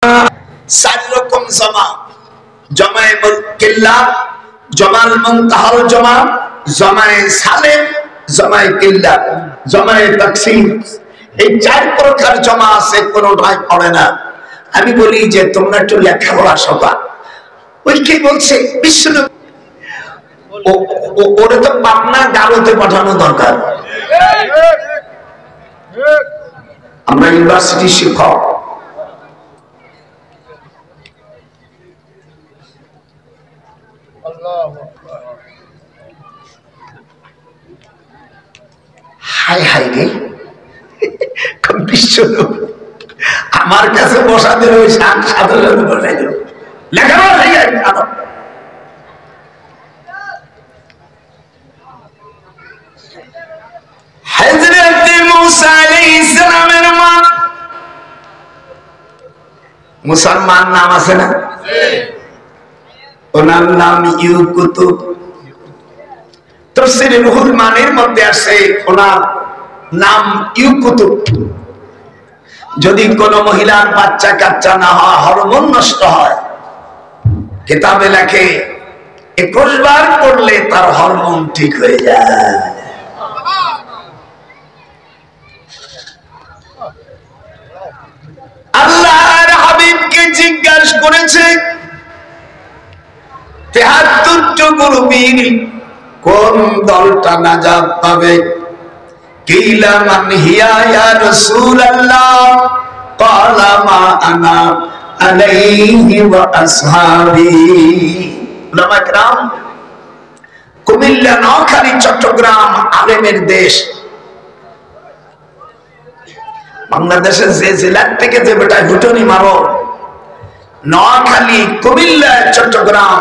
চার রকম জমা, জমায়ে কিল্লা, জমাল মুনতাহাল জমা, জমায়ে সালেম, জমায়ে কিল্লা, জমায়ে তাকসীর। এই চার প্রকার জমা আছে, কোনটাই পড়ে না। আমি বলি যে তোমরা একটু লেখাপড়া সবা। ওই কি বলছে বিশ্বনবী, ওরে তো পাবনা গারোতে পাঠানো দরকার। আমরা ইউনিভার্সিটি শিক্ষক, হাই হাই রে বিশ্বনবী আমার কাছে বসাতে ওই সাধারণ বসাই দেব লেখাপড়া নেই। হযরত মুসা আলাইহিস সালামের মা, মুসলমান নাম আছে না? ওনার নাম ইউকুতুব। তাফসীরে রুহুল মানির মধ্যে আছে ওনার নাম ইউকুতুব। যদি কোন মহিলার বাচ্চা কাচ্চা না হয়, হরমোন নষ্ট হয়, কিতাবে লেখে 21 বার পড়লে তার হরমোন ঠিক হয়ে যায়। আল্লাহর হাবিবকে জিজ্ঞাসা করেছে 73টা গ্রুপের কোন দলটা নাজাত পাবে? কিলা মান হিয়া ইয়া রাসূলুল্লাহ, ক্বালা মা আনা আলাইহি ওয়া আসহাবি। উলামা کرام, কুমিল্লা, নোয়াখালী, চট্টগ্রাম আলেমের দেশ। বাংলাদেশের যে জেলার থেকে যে বেটা ঘুটনি মারো, নোয়াখালী, কুমিল্লা, চট্টগ্রাম,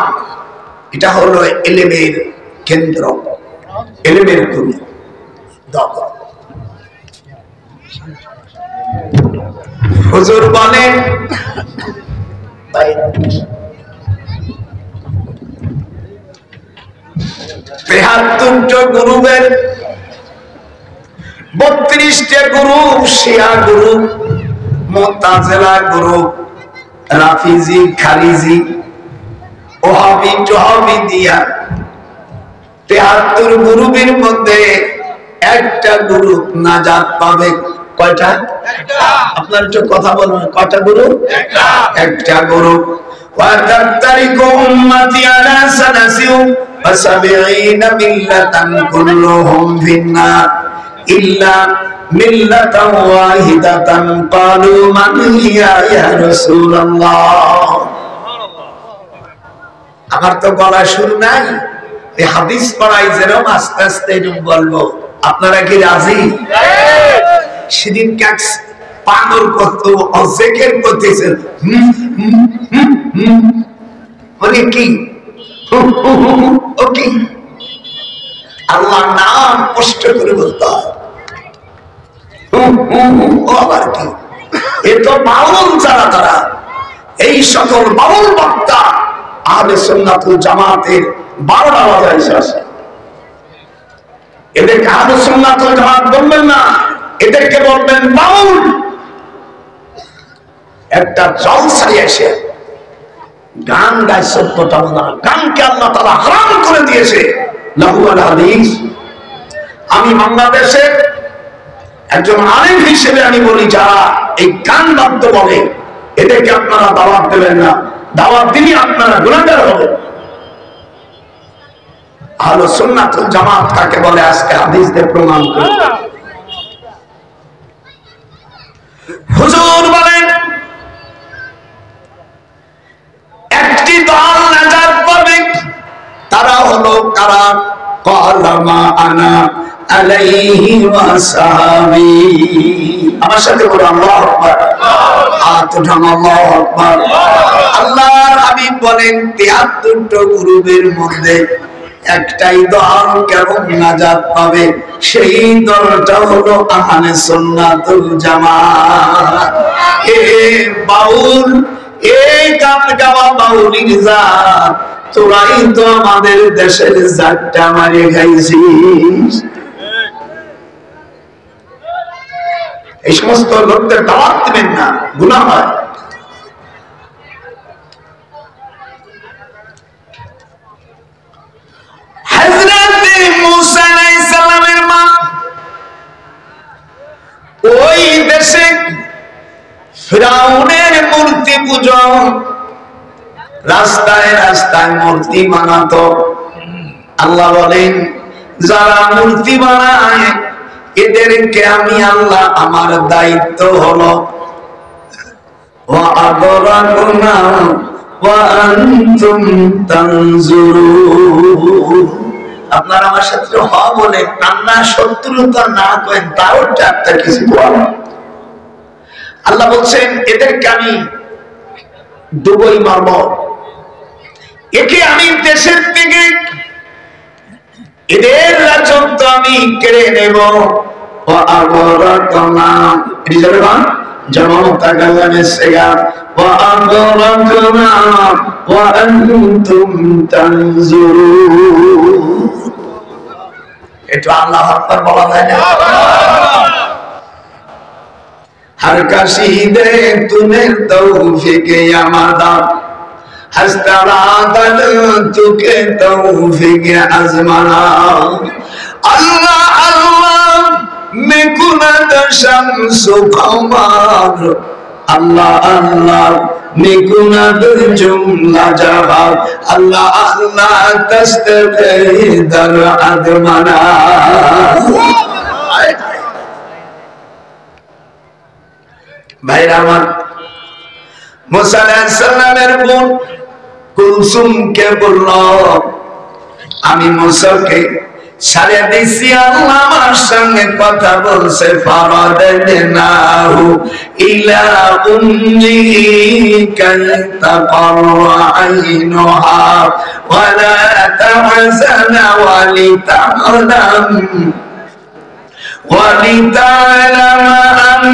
এটা হলো ইলমের কেন্দ্র, ইলমের ভূমি। হুজুর বলেন 73টা গ্রুপের 32টা গ্রুপ শিয়া গ্রুপ, মুতাজিলা গ্রুপ, রাফিজি, খারিজি, ওহাবি, তোহাবি দিয়া 73 গ্রুপের মধ্যে একটা গ্রুপ নাজাত পাবে। কয়টা? আপনার একটু কথা বলুন, কয়টা গ্রুপ? একটা গ্রুপ। ওয়াতারিকু উম্মতি আলা সালাসিউ ওয়া সাবঈনা মিল্লাতান কুল্লুহুম ফিন্নার ইল্লা মিল্লাতান ওয়াহিদাতান ক্বালু মান হিয়া ইয়া রাসূলুল্লাহ। আমার তো গলা সুর নাই, এই হাদিস পড়াই যেরকম আস্তে আস্তে এরকম বলবো। আপনারা কি রাজি? সেদিন ক্যাক্স পাগল কত অজেকের করতেছেন, বলে কি ও কি আল্লাহর নাম কষ্ট করে বলতে হয়। ও আবার কি? এ তো বাউল যারা, তারা এই সকল বাউল বক্তা আহলে সুন্নাত ওয়াল জামাতের 12টা ওয়াজ আছে। এদেরকে আহলে সুন্নাত ওয়াল জামাত বলবেন না, এদেরকে বলবেন বাউল। একটা জলসায় এসে গান গায় 14টা বলা, গানকে আল্লাহ তাআলা হারাম করে দিয়েছে। লাহুল হাদিস। আমি বাংলাদেশের একজন আলেম হিসেবে আমি বলি, যারা এই গান বাদ্য বলে এদেরকে আপনারা দাওয়াত দেবেন না, দাওয়াত দিলে আপনারা গুনাহগার হবেন। আহলে সুন্নাত ওয়াল জামাত কাকে বলে আজকে হাদিস দিয়ে প্রমাণ করুন। হুজুর বলেন একটি দল নাজাত পাবে, তারা হলো কারা? ক্বালা মা আনা আলাইহি ওয়া আসহাবি। আমার সাথে বলো আল্লাহু আকবার। আল্লাহু আকবার। আল্লাহর হাবিব বলেন 73টা গ্রুপের মধ্যে একটাই দল কেবল নাজাত পাবে, সেই দলটা হলো আহলে সুন্নাত ওয়াল জামাত। এ বাউল, এই গান গাওয়া বাউলির জাত, তোরাই তো আমাদের দেশের জাতটা মারে খাইছিস। এই সমস্ত লোকদের দাওয়াত দিবেন না, গুনাহ হয়। মূর্তি পূজা, রাস্তায় রাস্তায় মূর্তি বানাতো। আল্লাহ বলেন যারা মূর্তি বানায় এদেরকে আমি আল্লাহ আমার দায়িত্ব হলো ওয়া আগরাকুনা ওয়া আনতুম তানজুরুন। আপনারা আমার সাথে বলেন আল্লাহ শত্রুতা না করেন তাও একটা কিছু বলেন। আল্লাহ বলছেন এদেরকে আমি ডুবই মারব, একে আমি দেশের থেকে এদের রাজত্ব আমি কেড়ে নেব। একটু আল্লাহ আকবার বলা যায় না? हर का शीदे तूने तौफीके यामादा हस्तरादल तुके तौफीके आजमाना अल्लाह अल्लाह में कुनत शम्सु कमर अल्लाह अल्लाह में कुनत जुमला जवाब अल्लाह अल्लाह तस्तक़े दर अदमना। ভাইরা আমার, মুসা আলাইহিস সালামের বোন কুলসুমকে বলল আমি মুসাকে সারিয়ে দিছি, আল্লাহ আমার সঙ্গে কথা বলছে। ফারাদনাহু ইলা উম্মি কাই তাকাররা আইনুহা ওয়া লা তাহজানা ওয়া লিতা'লাম ولتعلم أن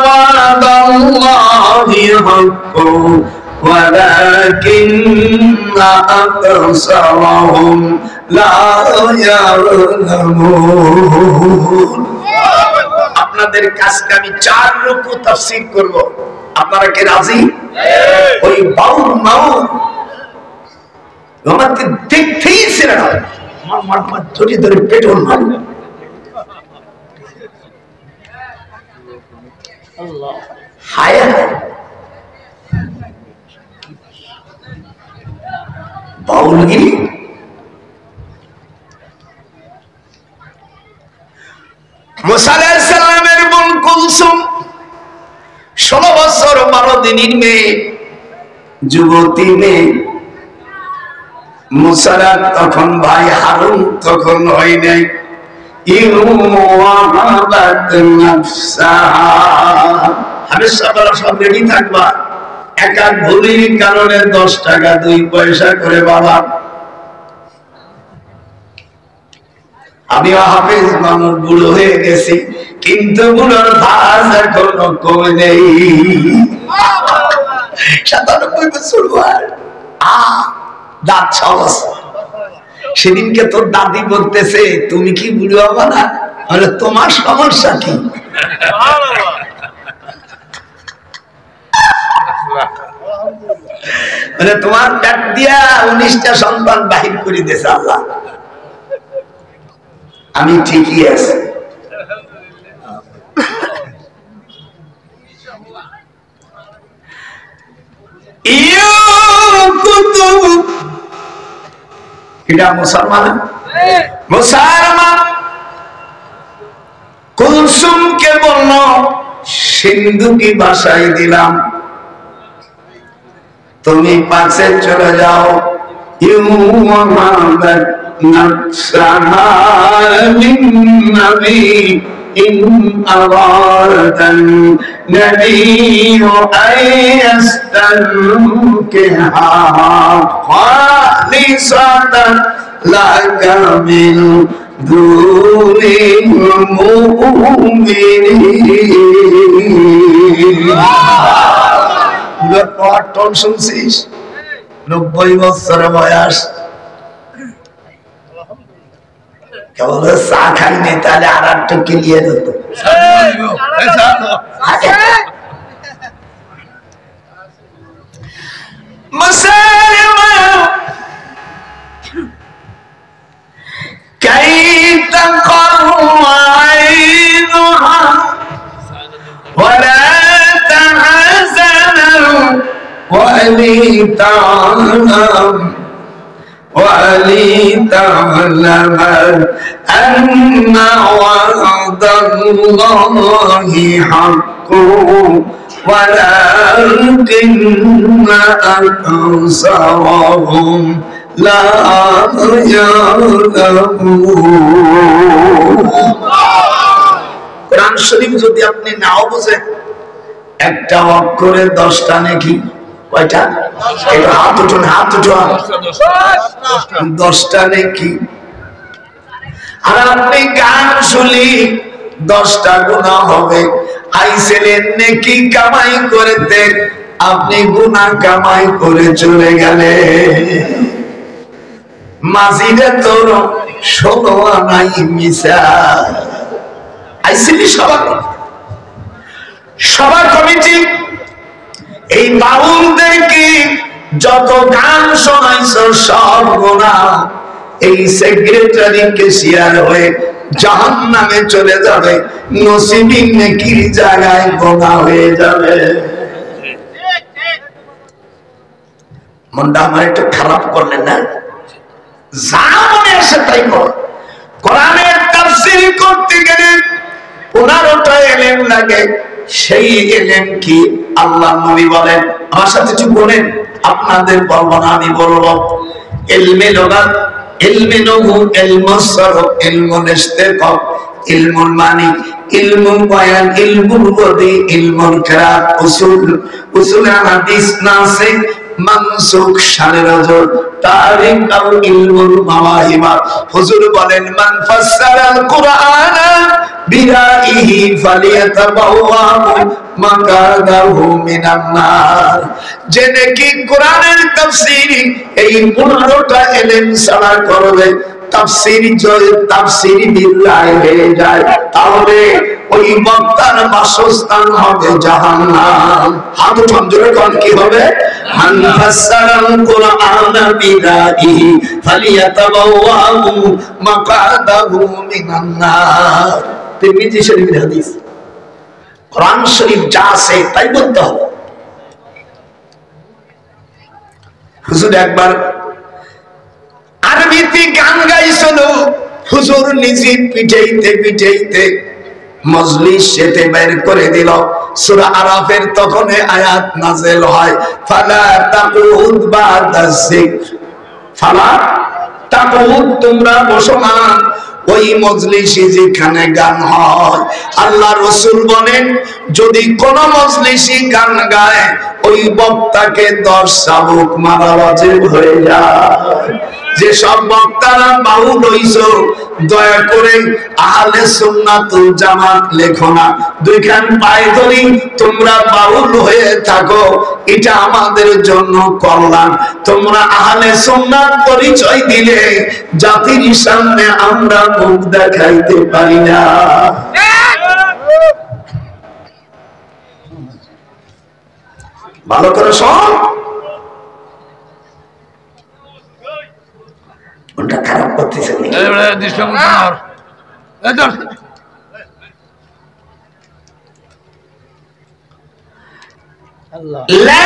وعد الله حق ولكن أكثرهم لا يعلمون। আপনাদের কাজকে আমি 4 রুকু তাফসীর করব, আপনারা কি রাজি? ওই বাউল মাউল আমাকে দেখতেই ছিল না, আমার ধরে ধরে পেট্রোল মারল। হায় বাউলগিরি। মুসা আলাইহিস সালামের বোন কুলসুম 16 বছর 12 দিনের মেয়ে, যুবতী মেয়ে। মুসার তখন ভাই হারুন তখন হয় নাই। সব রেডি থাকবা, একা ভুলির কারণে 10 টাকা 2 পয়সা করে বাবা। আমিও হাফেজ মানুষ, বুড়ো হয়ে গেছি, কিন্তু বুড়োর ভাজ এখনো কমে নেই। 97 বছর বয়স, দাঁত 6 বছর। সেদিনকে তোর দাদি বলতেছে তুমি কি বুড়ো হবা না? বলে তোমার সমস্যা কি? বলে তোমার পেট দিয়া 19টা সন্তান বাহির করে দিয়েছে আল্লাহ, আমি ঠিকই আছি। এটা মুসলমান মুসলমান কুলসুমকে বলল সিন্ধুকি বাসায় দিলাম, তুমি পাশে চলে যাও। إن أراد النبي أن يستنكحها خالصة لك من دون المؤمنين। টন শুনছিস? 90 বছর বয়স, কেবল চা খাইনি তাহলে আর একটু ক্লিয়ার হতো। ولا تحزن ولتعلم أن وعد الله حق ولكن أكثرهم لا يعلمون কোরআন শরীফ যদি আপনি নাও বুঝেন একটা অক্ষরে 10টা নাকি কয়টা এটা হাত উঠুন 10টা নাকি আর আপনি গান শুনলি 10টা গুনাহ হবে আইছিলেন নেকি কামাই করতে আপনি গুনাহ কামাই করে চলে গেলেন মাঝিরে তোর 16 আনাই মিশা আইছিলি সভা কমিটি এই বাউলদেরকে যত গান শোনাইছো সব গুনাহ এই সেক্রেটারি কেশিয়ার হয়ে জাহান্নামে চলে যাবে নসিবি নেকির জায়গায় গুনাহ হয়ে যাবে মনটা আমার একটু খারাপ করলেন না যা মনে আসে তাই কর কোরআনের তাফসীর করতে গেলে 15টা ইলম লাগে সেই ইলম কি আল্লাহ নবী বলেন আমার সাথে একটু বলেন আপনাদের বলবো না আমি বলবো ইলমে লুগাত ইলমে নহু ইলমুস সরফ ইলমুল ইস্তিকাম ইলমুল মানি ইলমুল বায়ান ইলমুল বদি ইলমুল কিরাত উসুল হাদিস নাসিখ মানসুখ শানে নজর তারিখ আল ইলমুল মাওয়াহিবা হুজুর বলেন মান ফাসসারাল কুরআন বিরাইহি ফালিয়াতাবাওয়া মাকাদাহু মিনান নার যে নাকি কোরআনের তাফসীর এই 15টা ইলম ছাড়া করবে তাফসীর বিল্লাহ হয়ে যায় তাহলে ওই বক্তার বাসস্থান হবে জাহান্নাম হাত জোরে কোন কি হবে মান ফাসসারাল কুরআন বিরাইহি ফালিয়াতাবাওয়া মাকাদাহু মিনান নার তিরমিজি শরীফের হাদিস কোরআন শরীফ যা আছে তাই বলতে হবে হুজুর একবার আরবিতে গান গাইছিল হুজুর নিজে পিটাইতে মজলিস সেতে বের করে দিল সূরা আরাফের তখন আয়াত নাযিল হয় ফালা তাকুদ বাদা যিকর ফালা তাকুদ তোমরা বসো না ওই মজলিসে যেখানে গান হয় আল্লাহ রাসূল বলেন যদি কোন মজলিসে গান গায় ওই বক্তাকে 10 চাবুক মারা ওয়াজিব হয়ে যায় যে সব বক্তারা বাউল হইছো দয়া করে আহলে সুন্নাতুল জামাত লেখো না দুইখান পায়ে ধরি তোমরা বাউল হয়ে থাকো এটা আমাদের জন্য কল্যাণ তোমরা আহলে সুন্নাত পরিচয় দিলে জাতির সামনে আমরা মুখ দেখাইতে পারি না ভালো করে শোন ওটা খারাপ করতেছে لا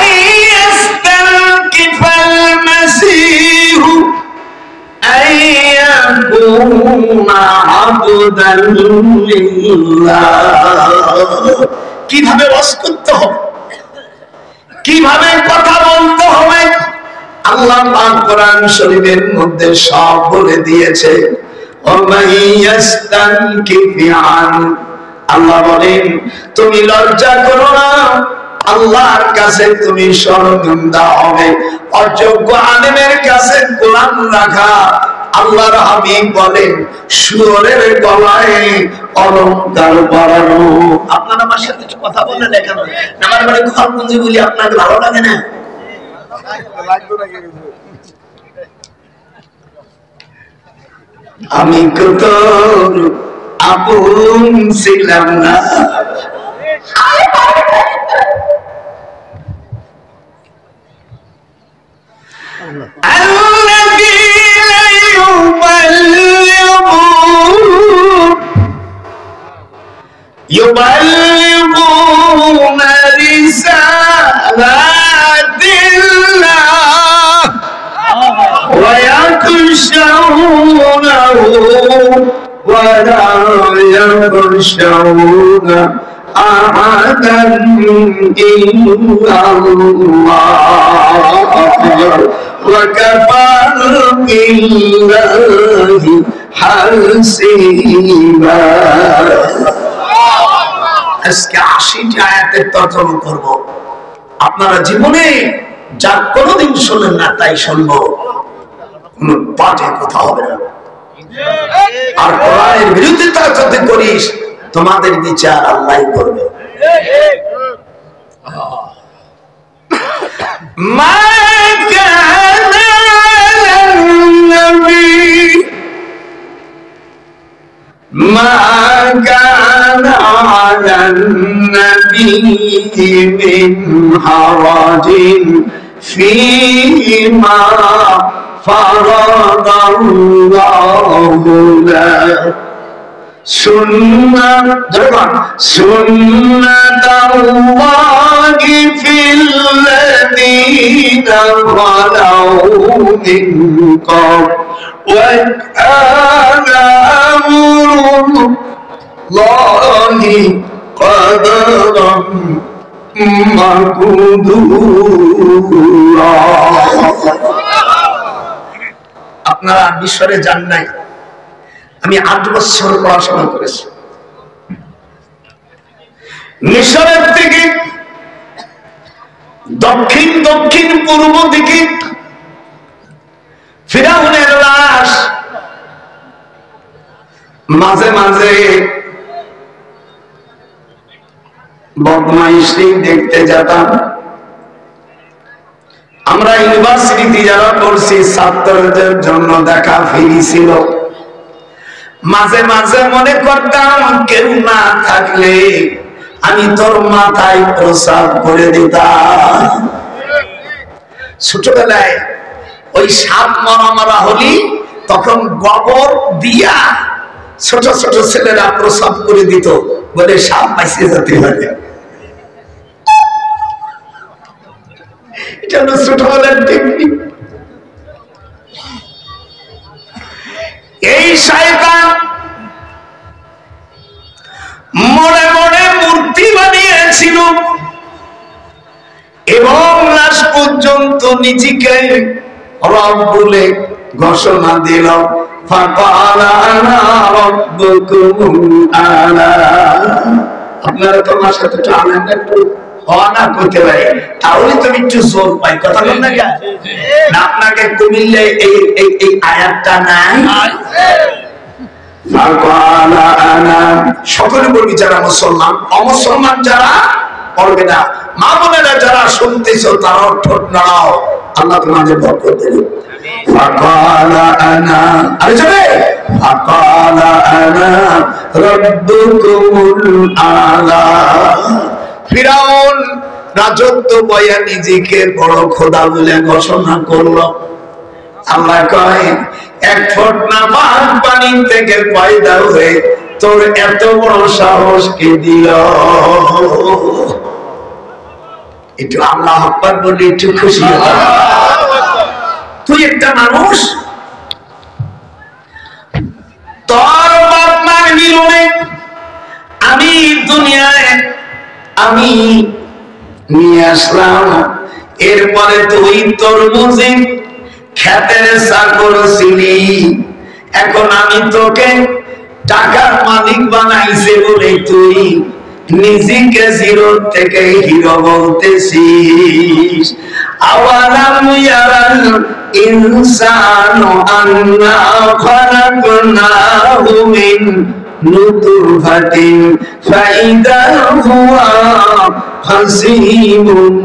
يستنكف المسيح أن يكون عبدا لله কিভাবে ওয়াজ করতে হবে কিভাবে কথা বলতে হবে আল্লাহ পাক কোরআন শরীফের মধ্যে সব বলে দিয়েছে আল্লাহ বলেন তুমি লজ্জা করো না আল্লাহর কাছে তুমি শরণাগত হবে অযোগ্য আলেমের কাছে কোরআন রাখা আল্লাহর হাবিব বলেন শুয়োরের গলায় অলংকার পরানো আপনারা আমার সাথে কথা বলেন না কেন আমার বাড়ি ঘরপুঞ্জি বলি আপনাদের ভালো লাগে না আমি কত আপন ছিলাম না يبلغون رسالات يخشون أحدا إلا الله وكفى بالله حسيبا আজকে 80টি আয়াতের তর্জমা করব আপনারা জীবনে যা কোনোদিন শুনেন না তাই শুনবো কোনো পাঠে কথা হবে না আর কোরআনের বিরোধিতা যদি করিস তোমাদের বিচার আল্লাহই করবে মা কানা নবী মা কানা আলান-নবী মিন হারাজিন ফীমা ফারাদাল্লাহু লাহু সুন্নাতাল্লাহি ফিল্লাযীনা খালাউ মিন ক্বাবল ওয়া কানা আমরুল্লাহি কাদারান মাকদুরা। আপনারা মিশরে যান নাই? আমি 8 বছর পড়াশোনা করেছি মিশরের দিকে দক্ষিণ দক্ষিণ পূর্ব দিকে ফিরাউনের লাশ মাঝে মাঝে বদমাইশি দেখতে যেতাম। আমরা ইউনিভার্সিটিতে যারা পড়ছি ছাত্রদের জন্য দেখা ফ্রি ছিল। মাঝে মাঝে মনে করতাম কেউ না থাকলে আমি তোর মাথায় প্রসাব করে দিতাম। ছোটবেলায় ওই সাপ মারা হলি তখন গোবর দিয়া ছোট ছোট ছেলেরা প্রসাব করে দিত বলে সাপ পাইছে যেতে পারে। এটা হলো ছোটবেলার টেকনিক। এই শয়তান মনে মনে মূর্তি বানিয়েছিল এবং লাশ পর্যন্ত নিজেকে রব বলে ঘোষণা দিল। ফাকালা আনা রাব্বুকুমুল আ'লা। আপনারা তো আমার সাথে একটু আলাদা একটু না করতে পারে তাহলে তুমি একটু জোর পাই কথা বল না কেন? আপনাকে কুমিল্লে এই আয়াতটা নাই? সকলে বলবি যারা মুসলমান, অমুসলমান যারা পড়বে না। মা বোনেরা যারা শুনতেছ তারাও ঠোঁট নাড়াও, আল্লাহ তোমাদের বরকত দেবে। ফাকালা আনা আরে ফাকালা আনা রাব্বুকুমুল আ'লা। ফিরাউন রাজত্ব বয়া নিজেকে বড় খোদা বলে ঘোষণা করলো। আল্লাহ কয় এক ফোঁটা পানি থেকে পয়দা হয়ে তোর এত বড় সাহস কে দিল? একটু আল্লাহু আকবার বলে একটু খুশি হতো। তুই একটা মানুষ, তোর বাপ মার বিরুদ্ধে আমি দুনিয়ায় আমি নিয়ে আসলাম। এরপরে তুই তোর মুজিব খেতের চাকর ছিলি, এখন আমি তোকে টাকার মালিক বানাইছে বলে তুই নিজেকে জিরো থেকে হিরো বলতেছিস। আওয়ালাম ইয়ারাল ইনসানু আন্না খালাকনাহু মিন নুতফাতিন ফাইদা হুয়া হাসিবুন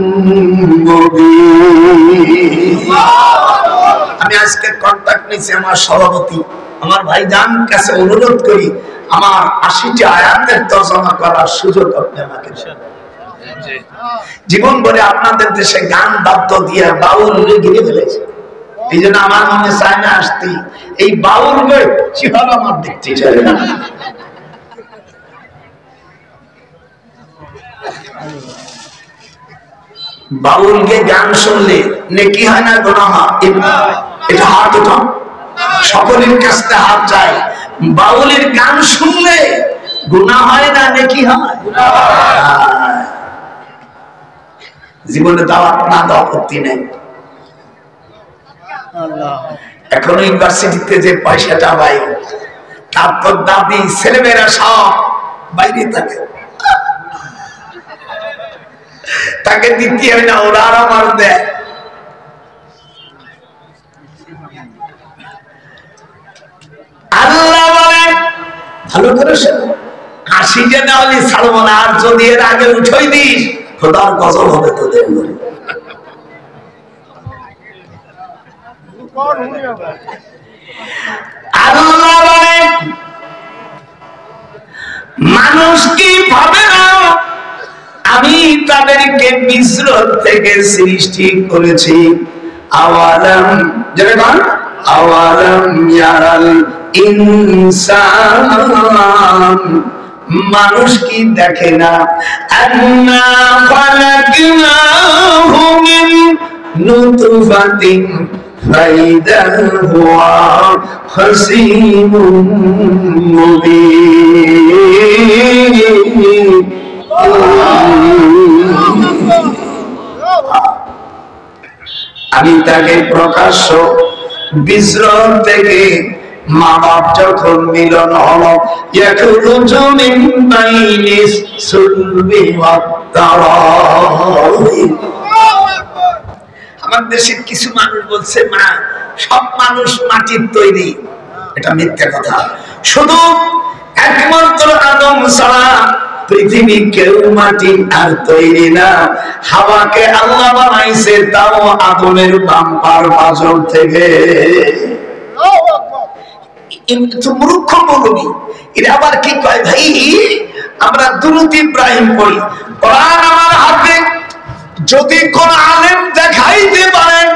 মুবিন। আমি আজকে কন্টাক্ট নিয়েছি আমার সভাপতি আমার ভাইজান কাছে অনুরোধ করি আমার 80টি আয়াতের তর্জমা করার সুযোগ আপনি আমাকে দেন। জীবন ভরে আপনাদের দেশে গান বাদ্য দিয়ে বাউল গিরে ফেলেছে, এই জন্য আমার মনে চায় না আসতে। এই বাউল বই চিহ্ন আমার দেখতে চাই না। বাউলকে গান শুনলে নেকি হয় না গুনাহ হয়? এটা হাত উঠাও, সকলের কাছে হাত যায়। বাউলের গান শুনলে গুনাহ হয় না নেকি হয়? জীবনে দাওয়াত না দেওয়া আপত্তি নেই। এখন ইউনিভার্সিটিতে যে পয়সাটা পাই তার তো দাদি ছেলেমেয়েরা সব বাইরে থাকে, তাকে দিতে হয় না, ওরা আর আমার দেয়। আল্লাহ বলেন ভালো করে শোনো, হাসি যে না হলে ছাড়বো না, আর যদি এর আগে উঠেই দিস খোদার গজব হবে তোদের ঘরে। আল্লাহ বলেন মানুষ কি ভাবে না আমি তাদেরকে মিশ্র থেকে সৃষ্টি করেছি? আওয়ালাম যেমন আওয়ালাম ইয়ারাল ইনসান, মানুষ কি দেখে না আন্না খালাকনাহু মিন নুতফাতিন ফাইদা হুয়া খাসীমুম মুবিন। আমি তাকে প্রকাশ্য বিজরণ থেকে মা বাপ যখন মিলন হলো ইয়াখরুজুমিন বাইনিস সুলবি ওয়াত তারাইব। আমার দেশের কিছু মানুষ বলছে মা সব মানুষ মাটির তৈরি, এটা মিথ্যা কথা। শুধু একমাত্র আদম ছাড়া পৃথিবী কেউ মাটি আর তৈরি না। হাওয়াকে আল্লাহ বানাইছে তাও আদমের বাম্পার পাঁজর থেকে। মূর্খ বলবি এরা আবার কি কয় ভাই আমরা দুরূদ ইব্রাহিম পড়ি, কোরআন আমার হাতে যদি কোন আলেম দেখাইতে পারেন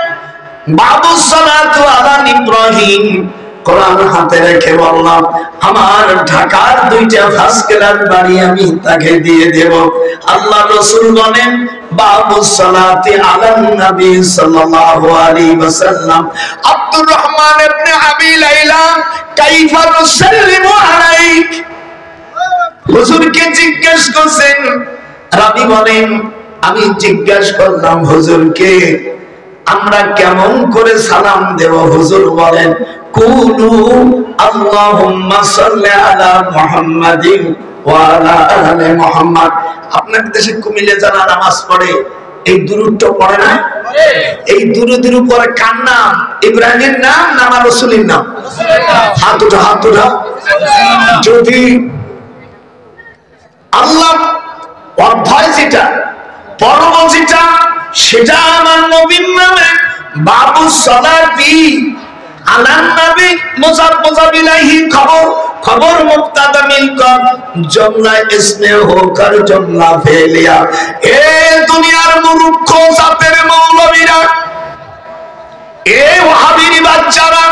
বাবুস সালাতু আলা ইব্রাহিম, কোরআন হাতে রেখে বললাম আমার ঢাকার 2টা ফার্স্ট ক্লাস বাড়ি আমি তাকে দিয়ে দেব। আল্লাহ রাসূল বলেন বাবুস সালাতি আলা নবী সাল্লাল্লাহু আলাইহি ওয়াসাল্লাম আব্দুর রহমান ইবনে আবি লাইলা কাইফা নুসাল্লিমু আলাইক। হুজুরকে জিজ্ঞেস করছেন, রাবী বলেন আমি জিজ্ঞেস করলাম হুজুরকে আমরা কেমন করে সালাম দেব? হুজুর বলেন কুলু আল্লাহুম্মা সাল্লি আলা মুহাম্মাদিন ওয়া আলা আলি মুহাম্মাদ। আপনাদের দেশে কুমিল্লা যারা নামাজ পড়ে এই দুরূদটা পড়ে না? এই দুরূদের উপরে কার নাম? ইব্রাহিমের নাম না আমার রাসূলের নাম? হাত উঠা হাত উঠা। যদি আল্লাহ অধ্যায় যেটা পর্ব যেটা সেটা আমার নবীর নামে বাবুস সালাতি আলা নবী মুযাফফার বিলাহি খবর খবর মুবতাদা মিলকত জমলা ইসমে হোকর জমলা ফেলিয়া। এ দুনিয়ার মূর্খ জাতের মৌলবীরা, এ ওয়াহাবীর বাচ্চারা,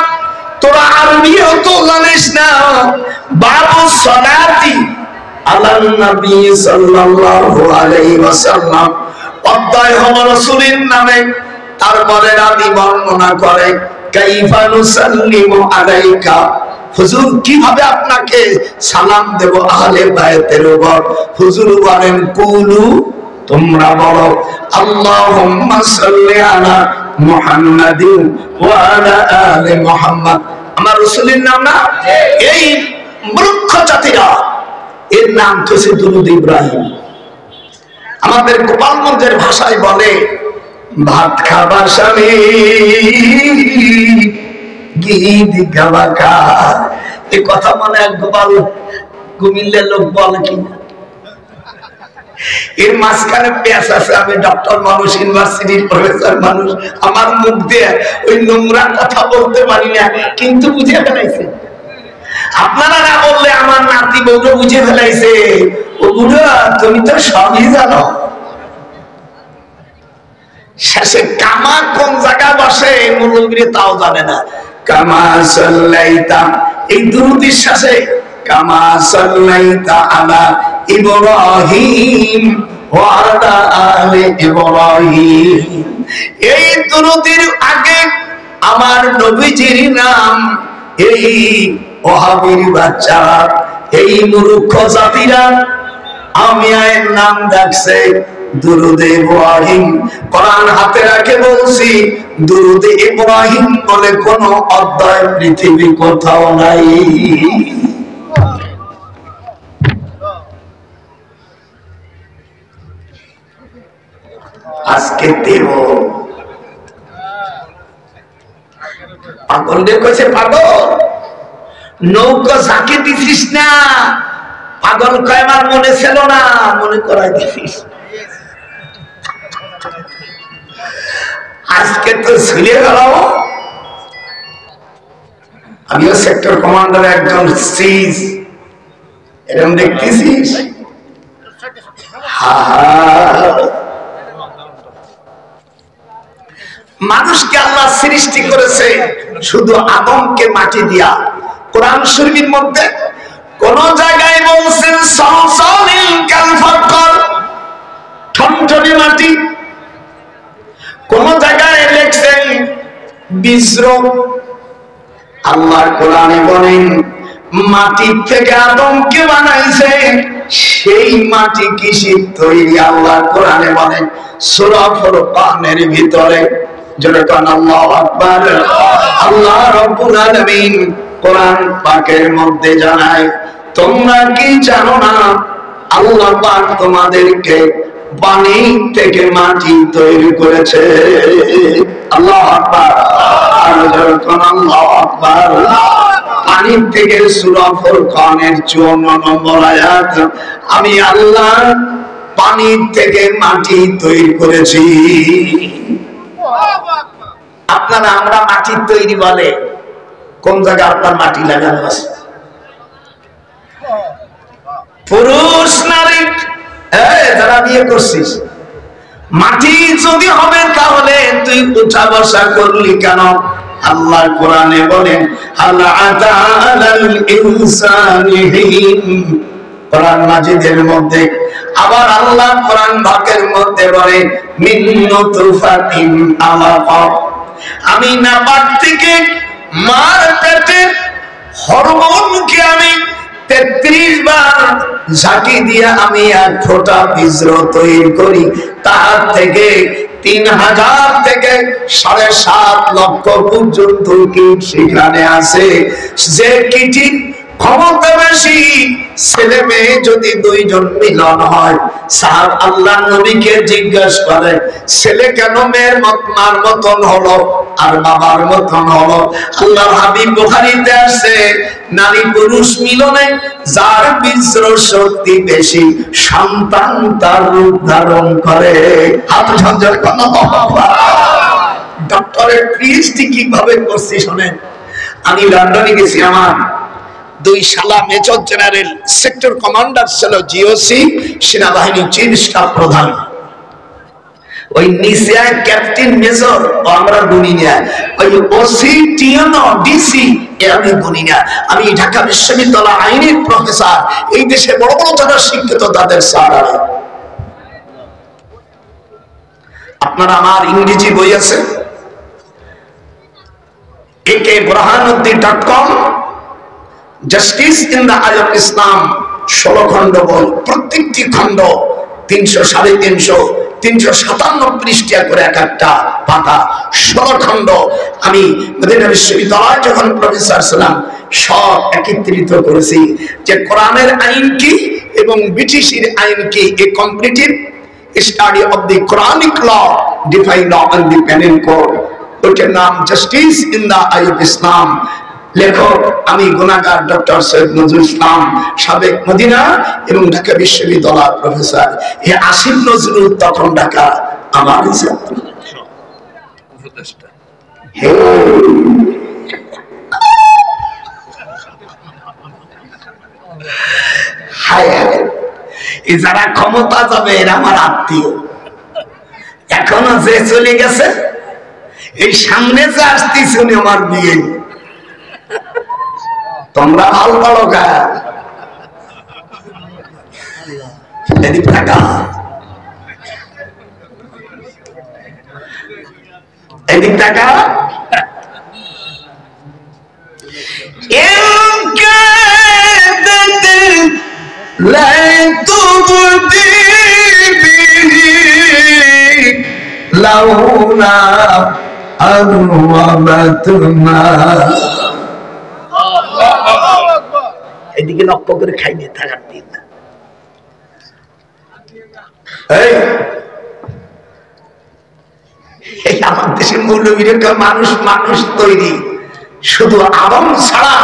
তোরা আরবিও তো জানিস না। বাবুস সালাতি আলা নবী সাল্লাল্লাহু আলাইহি ওয়াসাল্লাম অধ্যায় হলো রাসূলের নামে। তারপরে রাবী বর্ণনা করে কাইফা নুসাল্লিমু আলাইকা, হুজুর কিভাবে আপনাকে সালাম দেব আহলে বায়তের উপর? হুজুর বলেন কুলু তোমরা বলো আল্লাহুম্মা সাল্লি আলা মুহাম্মাদিন ওয়া আলা আলি মুহাম্মাদ। আমার রাসূলের নাম না? এই মূর্খ জাতিরা এর নাম তো সে দুরূদ ইব্রাহিম। আমাদের গোপালগঞ্জের ভাষায় বলে ভাত খাবার স্বামী গীত গাওয়া কার। এই কথা মানে এক গোপাল কুমিল্লার লোক বলে কিনা। এর মাঝখানে পেঁচ আছে, আমি ডক্টর মানুষ, ইউনিভার্সিটির প্রফেসর মানুষ, আমার মুখ দিয়ে ওই নোংরা কথা বলতে পারি না, কিন্তু বুঝে ফেলাইছে। আপনারা না বললে আমার নাতি বউটা বুঝে ফেলাইছে। ও বুড়া তুমি তো সবই জানো। শেষে কামা কোন জায়গায় বসে মুরব্বীরা তাও জানে না। কামা সাল্লাইতা এই দুরূদের শেষে কামা সাল্লাইতা আলা ইব্রাহিম ওয়া আলা আলি ইব্রাহিম। এই দুরূদের আগে আমার নবীজির নাম। এই ওয়াহাবীর বাচ্চা এই মূর্খ জাতিরা আমি আয়ের নাম ডাকছে দুরুদে ইব্রাহিম। কোরআন হাতে রাখে বলছি দুরুদে ইব্রাহিম বলে কোন অধ্যায় পৃথিবী কোথাও নাই। আজকে দেব পাগল কইছে পাগল নৌকা ঝাঁকে দিছিস না। পাগল কয় আমার মনে ছিল না, মনে করাই দিছিস। আজকে তো ঝুলে গেল। আমিও সেক্টর কমান্ডার একজন সিজ, এরকম দেখতেছিস। মানুষকে আল্লাহ সৃষ্টি করেছে শুধু আদমকে মাটি দিয়া। কোরআন শরীফের মধ্যে কোন জায়গায় বলছেন সলসলিল কাল ফাকর, ঠনঠনে মাটি। কোন জায়গায় লেখছেন বিজ্র। আল্লাহর কোরআনে বলেন মাটির থেকে আদমকে বানাইছে। সেই মাটি কিসের তৈরি? আল্লাহর কোরআনে বলেন সূরা ফুরকানের ভিতরে, যেরকম আল্লাহু আকবার। আল্লাহ রাব্বুল আলামিন কোরআন পাকের মধ্যে জানায় তোমরা কি জানো না আল্লাহ পাক তোমাদেরকে পানি থেকে মাটি তৈরি করেছে। আল্লাহু আকবার। আর যেরকম আল্লাহু আকবার। পানি থেকে সূরা ফুরকানের 54 নম্বর আয়াত, আমি আল্লাহ পানি থেকে মাটি তৈরি করেছি। আপনারা আমরা মাটির তৈরি বলে, কোন জায়গায় আপনার মাটি লাগানো আছে? পুরুষ নারী যারা বিয়ে করছিস, মাটি যদি হবে তাহলে তুই উঠা বসা করলি কেন? আল্লাহ কোরআনে বলেন আল্লাহ আতাআলাল ইনসানি হিন। কোরআন মাজিদের মধ্যে আবার আল্লাহ কোরআন ভাগের মধ্যে বলে মিন নুতফাতিন আলাকা। আমি নাপাক থেকে মার পেটে হরমোনকে আমি 33 বার ঝাঁকি দিয়ে আমি এক ফোঁটা বীজ তৈরি করি। তার থেকে 3000 থেকে 7.5 লক্ষ পর্যন্ত কীট সেখানে আছে। যে কীটের ক্ষমতা বেশি, ছেলে মেয়ে যদি 2 জন মিলন হয়, সাহাব আল্লাহ নবীকে জিজ্ঞাসা করে ছেলে কেন মেয়ের মার মতন হলো আর বাবার মতন হলো? আল্লাহর হাবিব বুখারীতে আছে নারী পুরুষ মিলনে যার বীর্য শক্তি বেশি সন্তান তার রূপ ধারণ করে। হাত ঝঞ্ঝর কোন ডক্টরের পিএইচডি কিভাবে করছি শোনেন। আমি লন্ডনে গেছি, আমার 2 শালা মেজর জেনারেল সেক্টর কমান্ডার ছিল জিওসি সেনাবাহিনী চিফ স্টাফ প্রধান। ওই নিচে ক্যাপ্টেন মেজর আমরা গুনি না, ওই ওসি টিএনও ডিসি আমি গুনি না। আমি ঢাকা বিশ্ববিদ্যালয় আইনের প্রফেসর। এই দেশে বড় বড় যারা শিক্ষিত তাদের স্যার। আপনারা আমার ইংরেজি বই আছে akburhanuddin.com, justice in the eye of Islam, 16 খণ্ড বই। প্রত্যেকটি খণ্ড 300, 350, 357 পৃষ্ঠা করে এক একটা পাতা, 16 খণ্ড। আমি মদিনা বিশ্ববিদ্যালয় যখন প্রফেসর ছিলাম সব একত্রিত করেছি যে কোরআনের আইন কি এবং ব্রিটিশের আইন কি। A competitive study of the Quranic law defined on the penal code. ওটার নাম justice in the eye of Islam. লেখক আমি গুনাহগার ডক্টর সৈয়দ নজরুল ইসলাম, সাবেক মদিনা এবং ঢাকা বিশ্ববিদ্যালয়ের প্রফেসর। এই আসিফ নজরুল তখন ঢাকা আমার উপদেষ্টা। হায় হায়, এই যারা ক্ষমতা যাবে এরা আমার আত্মীয়। এখনো যে চলে গেছে, এই সামনে যে আসতেছে উনি আমার বিয়ে। তোমরা ভাল পালো গা, এদিক টাকা এদিক টাকা। লাইতুবতি বিহি লাউলা আরওয়াবাতুনা। এদিকে লক্ষ্য করে খাইয়ে থাকার দিন না। এই আমার দেশের মৌলবীরা মানুষ মানুষ তৈরি, শুধু আদম ছাড়া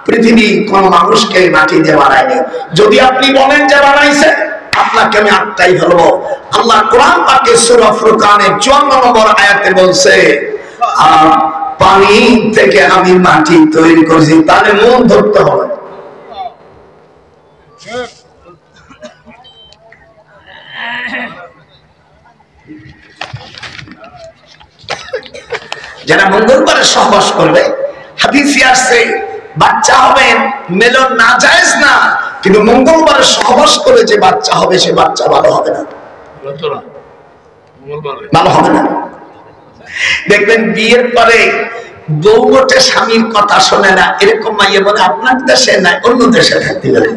পৃথিবী কোন মানুষকে মাটি দিয়ে বানায়নি। যদি আপনি বলেন যে বানাইছে, আপনাকে আমি আটটাই ফেলবো। আল্লাহ কোরআন পাকে সূরা ফুরকানের 54 নম্বর আয়াতে বলছে, পানি থেকে আমি মাটি তৈরি করেছি। তাহলে মন ধরতে হবে। যারা মঙ্গলবারে সহবাস করবে, হাদিসে আসছে বাচ্চা হবে মেলন না জায়েজ না, কিন্তু মঙ্গলবারে সহবাস করে যে বাচ্চা হবে সে বাচ্চা ভালো হবে না, ভালো হবে না। দেখবেন বিয়ের পরে বউ গোটে স্বামীর কথা শোনে না, এরকম মাইয়ে বলে আপনার দেশে নাই অন্য দেশে থাকতে পারে।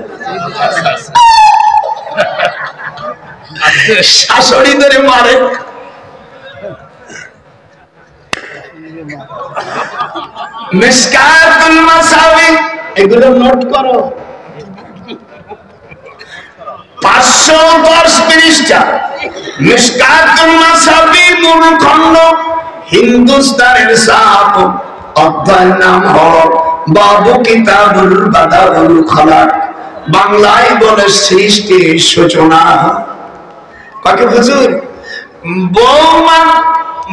শাশুড়ি ধরে মারে। মিশকাতুল মাসাবি, এগুলো নোট করো, 510 পৃষ্ঠা। মিশকাতুল মাসাবি মূল খণ্ড, হিন্দুস্তানের সাপ, অধ্যায়ের নাম হলো বাবু কিতাবুল বাদাউল খালাক। বাংলায় বলে সৃষ্টির সূচনা। কাকে হুজুর বউ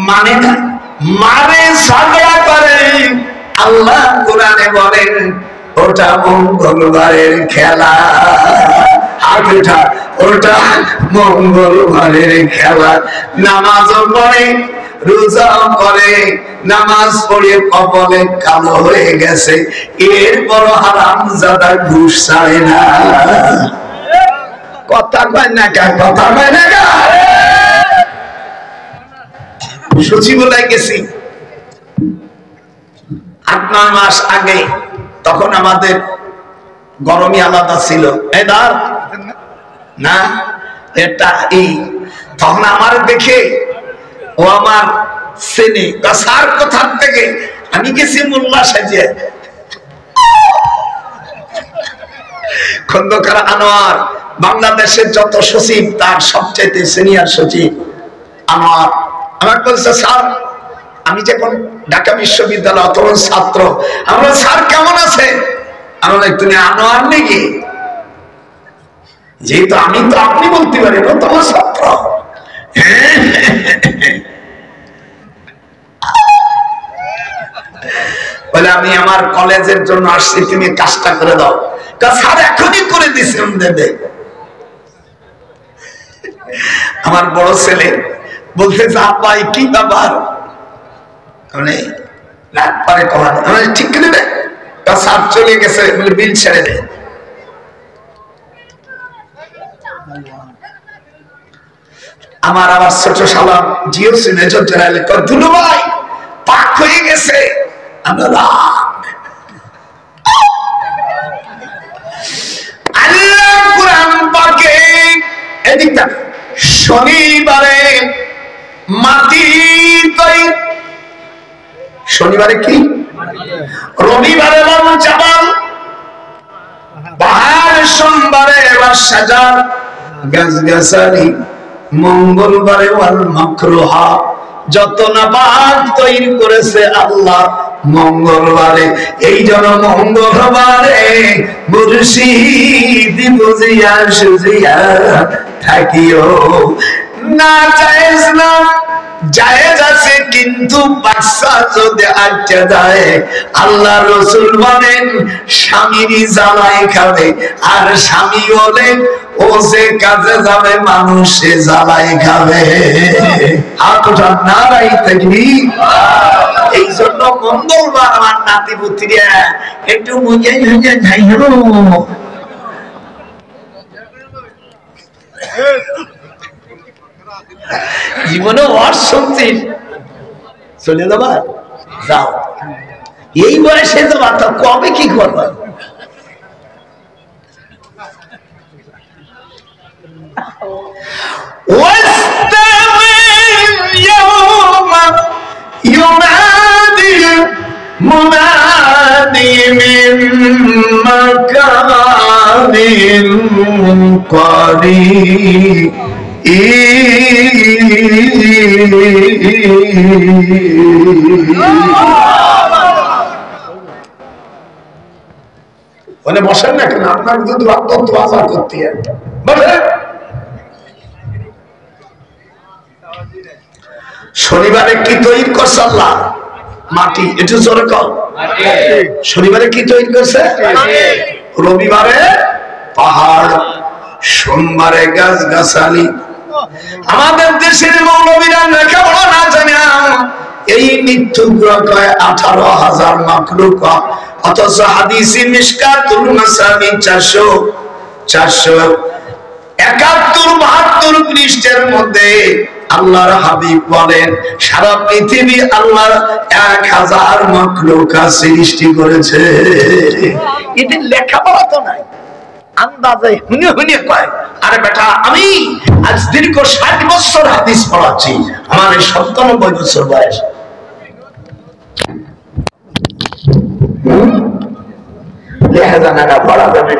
মানে না, মারে ঝগড়া করে। আল্লাহ কোরআনে বলেন ওটা মঙ্গলবারের খেলা। ওটা ওটা মঙ্গলবারের খেলা। নামাজও পড়ে, রোজাও করে, নামাজ পড়ে কপালে কালো হয়ে গেছে, এরপর হারামজাদা ঘুষ ছাড়ে না। কথা কয় না কা, কথা কয় না কা। সচিবালয় গেছি 8-9 মাস আগে, তখন আমাদের গরমই আলাদা ছিল। না এটা এই তখন আমার দেখে ও আমার শ্রেণী স্যার কোথার থেকে, আমি গেছি মোল্লা সাজে। খন্দকার আনোয়ার বাংলাদেশের যত সচিব তার সবচেয়ে সিনিয়র সচিব আনোয়ার। আমার বলছে স্যার, আমি যখন ঢাকা বিশ্ববিদ্যালয় তখন ছাত্র, আমরা স্যার কেমন আছে? আমরা তুমি আনোয়ার নাকি? যেহেতু আমি তো আপনি বলতে পারি না, তোমার ছাত্র। বলে আমি আমার কলেজের জন্য আসছি, তুমি কাজটা করে দাও। স্যার এখনই করে দিছে। আমার বড় ছেলে বলতে পাই কি ব্যাপার, ঠিক করে দেয়। স্যার চলে গেছে, বলে বিল ছেড়ে দেয়। আমার আবার ছোট সালাম জিও সিনে ধুলো ভাই পাক হয়ে গেছে। আমরা আল্লাহ কোরআন পাকে এদিকটা শনিবারে মাটি তৈরি, শনিবারে কি, রবিবারে চাবাল, পাহাড়, সোমবারে সাজার গাছগাছালি, মঙ্গলবারে ওয়াল মাকরুহা। যত নাবাদ তৈরি করেছে আল্লাহ মঙ্গলবারে। এই জন্য মঙ্গলবারে মুর্শিদ বুঝিয়া সুজিয়া থাকিও। না জায়েজ না, জায়েজ আছে, কিন্তু বাচ্চা যদি আটকে যায়, আল্লাহ রসুল বলেন স্বামীরই জ্বালাই খাবে। আর স্বামী বলে ও যে কাজে যাবে মানুষ সে জ্বালাই খাবে। হাতটা নাড়াই থাকবি। এই জন্য মঙ্গলবার আমার নাতি পুত্রীরা একটু বুঝে বুঝে যাই। জীবনে ওয়াজ শুনছিস, চলে যাবা, যাও। এই বয়সে যাবা তো কবে কি করবা? মুনাদি মিন মাকানিন করিব বলে বসেন না কেন? আপনার যদি অত্যন্ত আচার করতে বসেন। শনিবারে কি তৈরি করছে আল্লাহ? মাটি। একটু জোরে কর। শনিবারে কি তৈরি করছে? রবিবারে পাহাড়, সোমবারে গাছ গাছালি। আমাদের দেশের মৌলবীরা লেখাপড়া না জানে এই মৃত্যু গ্রহ 18,000 মাখলুক, অথচ হাদিসে মিশকাতুল মাসানি 471 পৃষ্ঠার মধ্যে আল্লাহর হাবিব বলেন সারা পৃথিবী আল্লাহ 1000 মাখলুক সৃষ্টি করেছে। এদের লেখাপড়া তো নাই, আন্দাজে হুনে হুনে কয়। আরে বেটা, আমি আজ দীর্ঘ 60 বছর হাদিস পড়াচ্ছি, আমার 97 বছর বয়স। লেখা জানা পড়া যাবে।